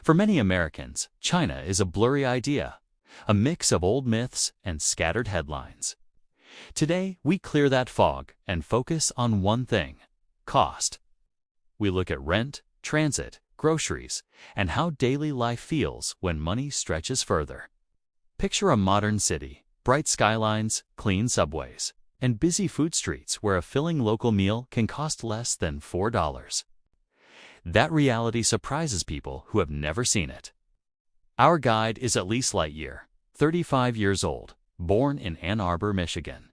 For many Americans, China is a blurry idea, a mix of old myths and scattered headlines. Today, we clear that fog and focus on one thing: cost. We look at rent, transit, groceries, and how daily life feels when money stretches further. Picture a modern city, bright skylines, clean subways, and busy food streets where a filling local meal can cost less than $4. That reality surprises people who have never seen it. Our guide is Elise Lightyear, 35 years old, born in Ann Arbor, Michigan.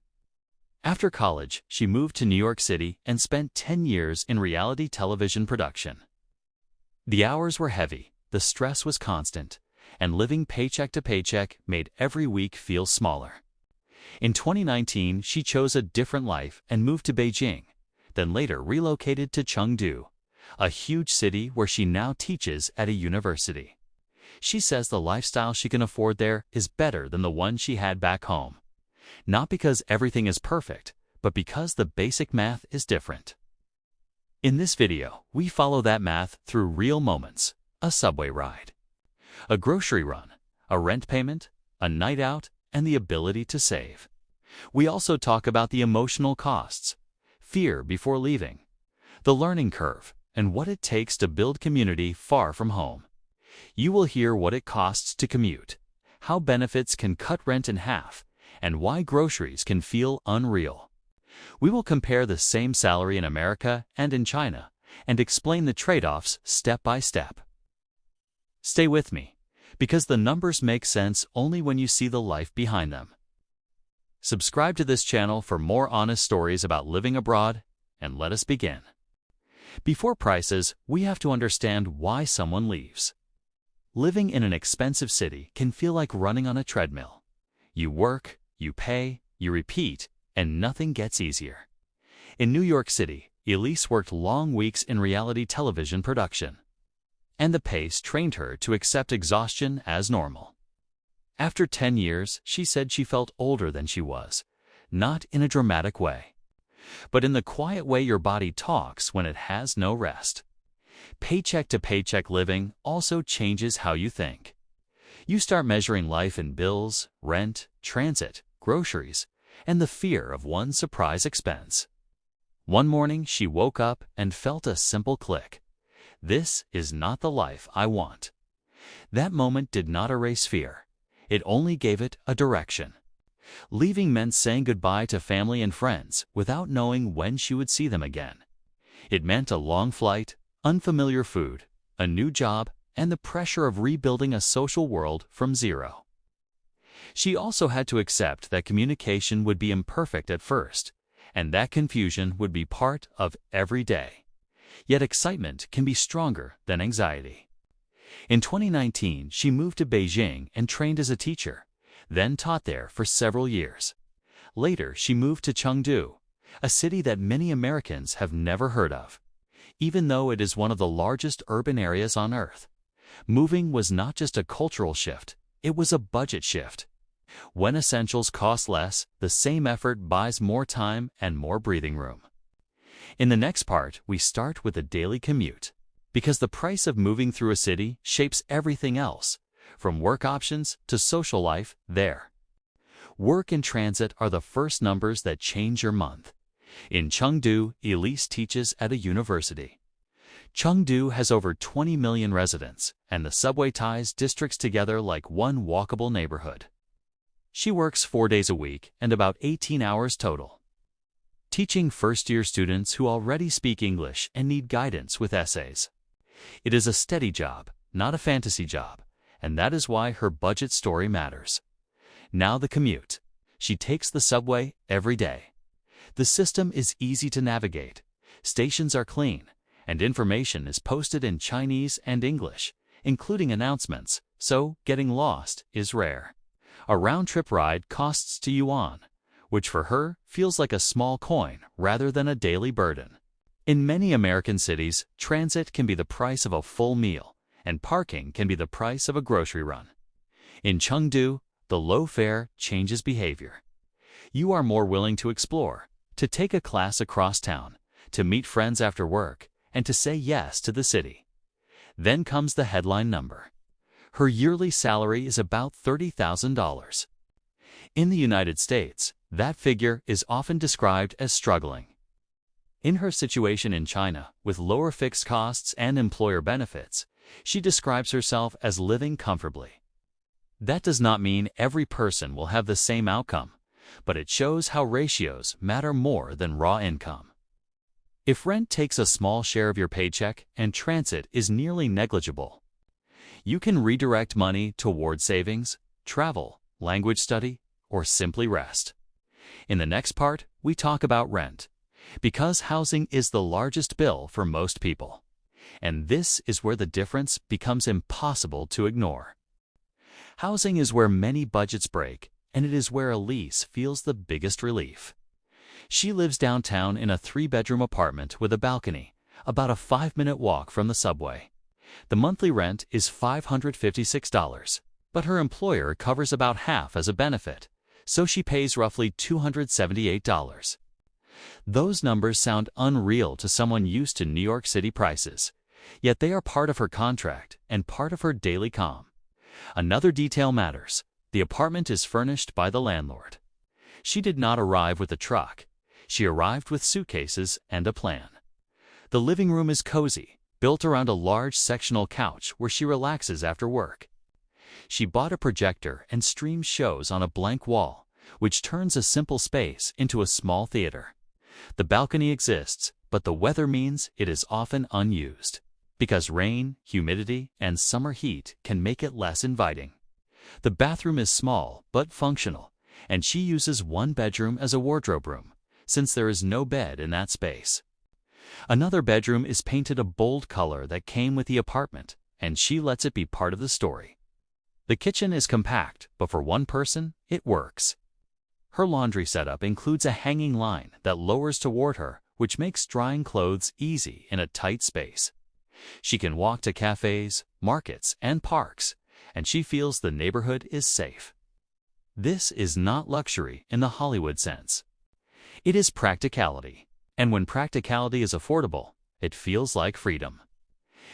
After college, she moved to New York City and spent 10 years in reality television production. The hours were heavy, the stress was constant, and living paycheck to paycheck made every week feel smaller. In 2019, she chose a different life and moved to Beijing, then later relocated to Chengdu, a huge city where she now teaches at a university. She says the lifestyle she can afford there is better than the one she had back home. Not because everything is perfect, but because the basic math is different. In this video, we follow that math through real moments: a subway ride, a grocery run, a rent payment, a night out, and the ability to save. We also talk about the emotional costs, fear before leaving, the learning curve, and what it takes to build community far from home. You will hear what it costs to commute, how benefits can cut rent in half, and why groceries can feel unreal. We will compare the same salary in America and in China and explain the trade-offs step by step. Stay with me, because the numbers make sense only when you see the life behind them. Subscribe to this channel for more honest stories about living abroad, and let us begin. Before prices, we have to understand why someone leaves. Living in an expensive city can feel like running on a treadmill. You work, you pay, you repeat, and nothing gets easier. In New York City, Elise worked long weeks in reality television production, and the pace trained her to accept exhaustion as normal. After 10 years, she said she felt older than she was, not in a dramatic way, but in the quiet way your body talks when it has no rest. Paycheck to paycheck living also changes how you think. You start measuring life in bills, rent, transit, groceries, and the fear of one surprise expense. One morning, she woke up and felt a simple click. This is not the life I want. That moment did not erase fear. It only gave it a direction. Leaving meant saying goodbye to family and friends without knowing when she would see them again. It meant a long flight, unfamiliar food, a new job, and the pressure of rebuilding a social world from zero. She also had to accept that communication would be imperfect at first, and that confusion would be part of every day. Yet excitement can be stronger than anxiety. In 2019, she moved to Beijing and trained as a teacher, then taught there for several years. Later, she moved to Chengdu, a city that many Americans have never heard of, even though it is one of the largest urban areas on Earth. Moving was not just a cultural shift, it was a budget shift. When essentials cost less, the same effort buys more time and more breathing room. In the next part, we start with a daily commute, because the price of moving through a city shapes everything else, from work options to social life there. Work and transit are the first numbers that change your month. In Chengdu, Elise teaches at a university. Chengdu has over 20 million residents, and the subway ties districts together like one walkable neighborhood. She works 4 days a week and about 18 hours total, teaching first-year students who already speak English and need guidance with essays. It is a steady job, not a fantasy job, and that is why her budget story matters. Now the commute. She takes the subway every day. The system is easy to navigate. Stations are clean, and information is posted in Chinese and English, including announcements, so getting lost is rare. A round-trip ride costs 2 yuan, which for her feels like a small coin rather than a daily burden. In many American cities, transit can be the price of a full meal, and parking can be the price of a grocery run. In Chengdu, the low fare changes behavior. You are more willing to explore, to take a class across town, to meet friends after work, and to say yes to the city. Then comes the headline number. Her yearly salary is about $30,000. In the United States, that figure is often described as struggling. In her situation in China, with lower fixed costs and employer benefits, she describes herself as living comfortably. That does not mean every person will have the same outcome, but it shows how ratios matter more than raw income. If rent takes a small share of your paycheck and transit is nearly negligible, you can redirect money toward savings, travel, language study, or simply rest. In the next part, we talk about rent, because housing is the largest bill for most people. And this is where the difference becomes impossible to ignore. Housing is where many budgets break, and it is where Elise feels the biggest relief. She lives downtown in a 3-bedroom apartment with a balcony, about a 5-minute walk from the subway. The monthly rent is $556, but her employer covers about half as a benefit, so she pays roughly $278. Those numbers sound unreal to someone used to New York City prices, yet they are part of her contract and part of her daily calm. Another detail matters. The apartment is furnished by the landlord. She did not arrive with a truck. She arrived with suitcases and a plan. The living room is cozy, built around a large sectional couch where she relaxes after work. She bought a projector and streams shows on a blank wall, which turns a simple space into a small theater. The balcony exists, but the weather means it is often unused, because rain, humidity, and summer heat can make it less inviting. The bathroom is small but functional, and she uses one bedroom as a wardrobe room, since there is no bed in that space. Another bedroom is painted a bold color that came with the apartment, and she lets it be part of the story. The kitchen is compact, but for one person, it works. Her laundry setup includes a hanging line that lowers toward her, which makes drying clothes easy in a tight space. She can walk to cafes, markets, and parks, and she feels the neighborhood is safe. This is not luxury in the Hollywood sense. It is practicality, and when practicality is affordable, it feels like freedom.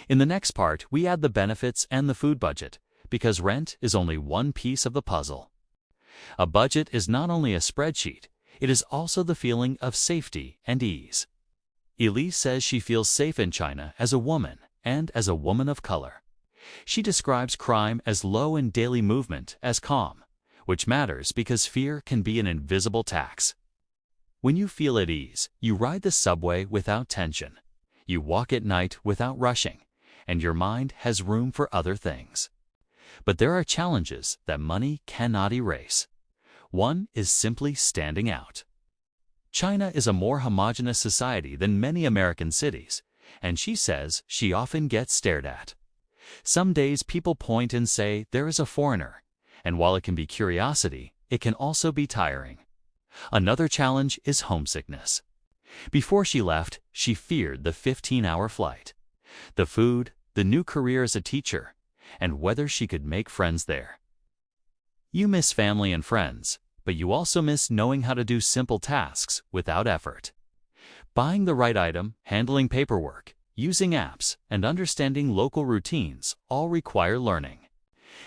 In the next part, we add the benefits and the food budget, because rent is only one piece of the puzzle. A budget is not only a spreadsheet, it is also the feeling of safety and ease. Elise says she feels safe in China as a woman and as a woman of color. She describes crime as low and daily movement as calm, which matters because fear can be an invisible tax. When you feel at ease, you ride the subway without tension. You walk at night without rushing, and your mind has room for other things. But there are challenges that money cannot erase. One is simply standing out. China is a more homogeneous society than many American cities, and she says she often gets stared at. Some days people point and say there is a foreigner, and while it can be curiosity, it can also be tiring. Another challenge is homesickness. Before she left, she feared the 15-hour flight, the food, the new career as a teacher, and whether she could make friends there. You miss family and friends, but you also miss knowing how to do simple tasks without effort. Buying the right item, handling paperwork, using apps, and understanding local routines all require learning.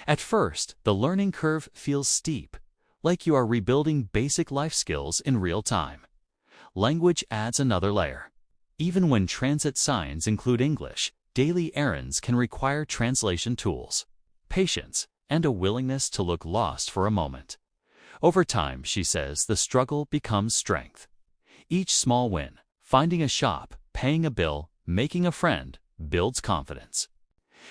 At first, the learning curve feels steep, like you are rebuilding basic life skills in real time. Language adds another layer. Even when transit signs include English, daily errands can require translation tools, patience, and a willingness to look lost for a moment. Over time, she says, the struggle becomes strength. Each small win, finding a shop, paying a bill, making a friend, builds confidence.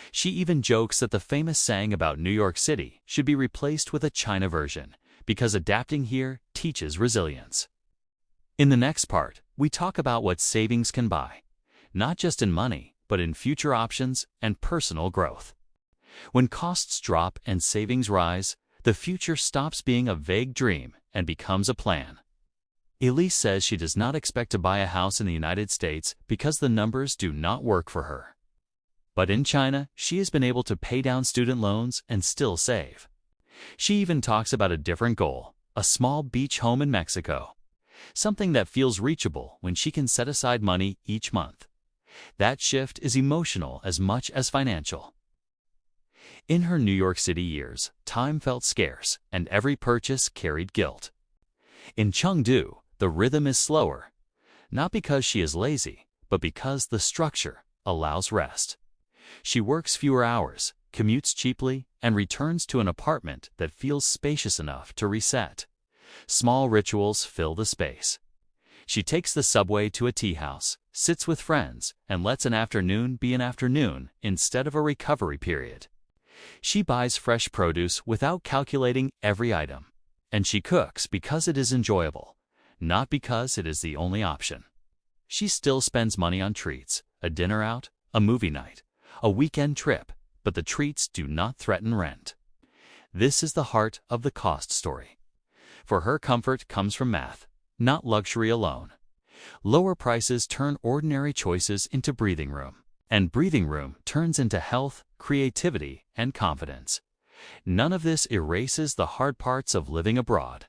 She even jokes that the famous saying about New York City should be replaced with a China version, because adapting here teaches resilience. In the next part, we talk about what savings can buy, not just in money, but in future options and personal growth. When costs drop and savings rise, the future stops being a vague dream and becomes a plan. Elise says she does not expect to buy a house in the United States because the numbers do not work for her. But in China, she has been able to pay down student loans and still save. She even talks about a different goal, a small beach home in Mexico, something that feels reachable when she can set aside money each month. That shift is emotional as much as financial. In her New York City years, time felt scarce, and every purchase carried guilt. In Chengdu, the rhythm is slower, not because she is lazy, but because the structure allows rest. She works fewer hours, commutes cheaply, and returns to an apartment that feels spacious enough to reset. Small rituals fill the space. She takes the subway to a tea house, sits with friends, and lets an afternoon be an afternoon instead of a recovery period. She buys fresh produce without calculating every item, and she cooks because it is enjoyable, not because it is the only option. She still spends money on treats, a dinner out, a movie night, a weekend trip, but the treats do not threaten rent. This is the heart of the cost story. For her, comfort comes from math, not luxury alone. Lower prices turn ordinary choices into breathing room, and breathing room turns into health, creativity, and confidence. None of this erases the hard parts of living abroad.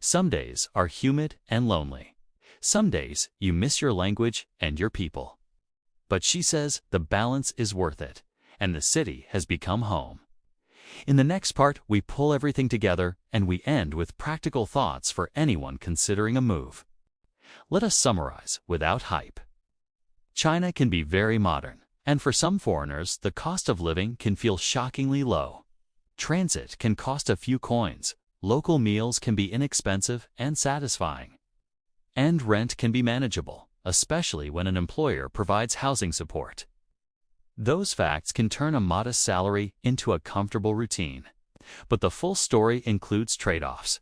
Some days are humid and lonely. Some days you miss your language and your people. But she says the balance is worth it, and the city has become home. In the next part, we pull everything together, and we end with practical thoughts for anyone considering a move. Let us summarize without hype. China can be very modern, and for some foreigners, the cost of living can feel shockingly low. Transit can cost a few coins, local meals can be inexpensive and satisfying, and rent can be manageable, especially when an employer provides housing support. Those facts can turn a modest salary into a comfortable routine. But the full story includes trade-offs.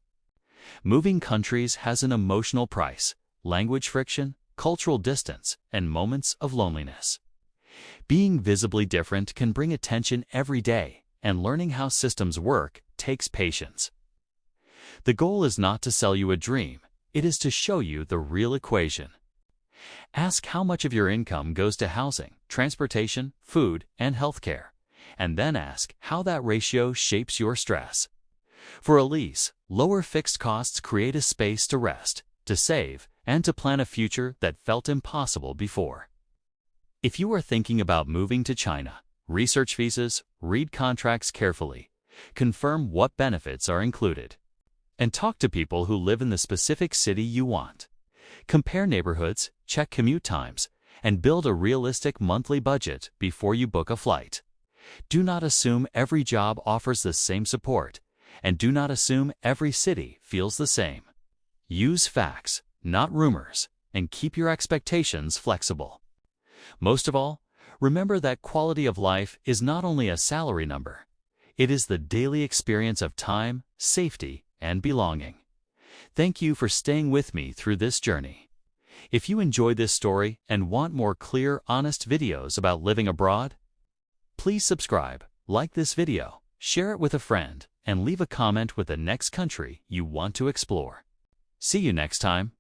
Moving countries has an emotional price: language friction, cultural distance, and moments of loneliness. Being visibly different can bring attention every day, and learning how systems work takes patience. The goal is not to sell you a dream, it is to show you the real equation. Ask how much of your income goes to housing, transportation, food, and healthcare, and then ask how that ratio shapes your stress. For Elise, lower fixed costs create a space to rest, to save, and to plan a future that felt impossible before. If you are thinking about moving to China, research visas, read contracts carefully, confirm what benefits are included, and talk to people who live in the specific city you want. Compare neighborhoods, check commute times, and build a realistic monthly budget before you book a flight. Do not assume every job offers the same support, and do not assume every city feels the same. Use facts, not rumors, and keep your expectations flexible. Most of all, remember that quality of life is not only a salary number. It is the daily experience of time, safety, and belonging. Thank you for staying with me through this journey. If you enjoyed this story and want more clear, honest videos about living abroad, please subscribe, like this video, share it with a friend, and leave a comment with the next country you want to explore. See you next time.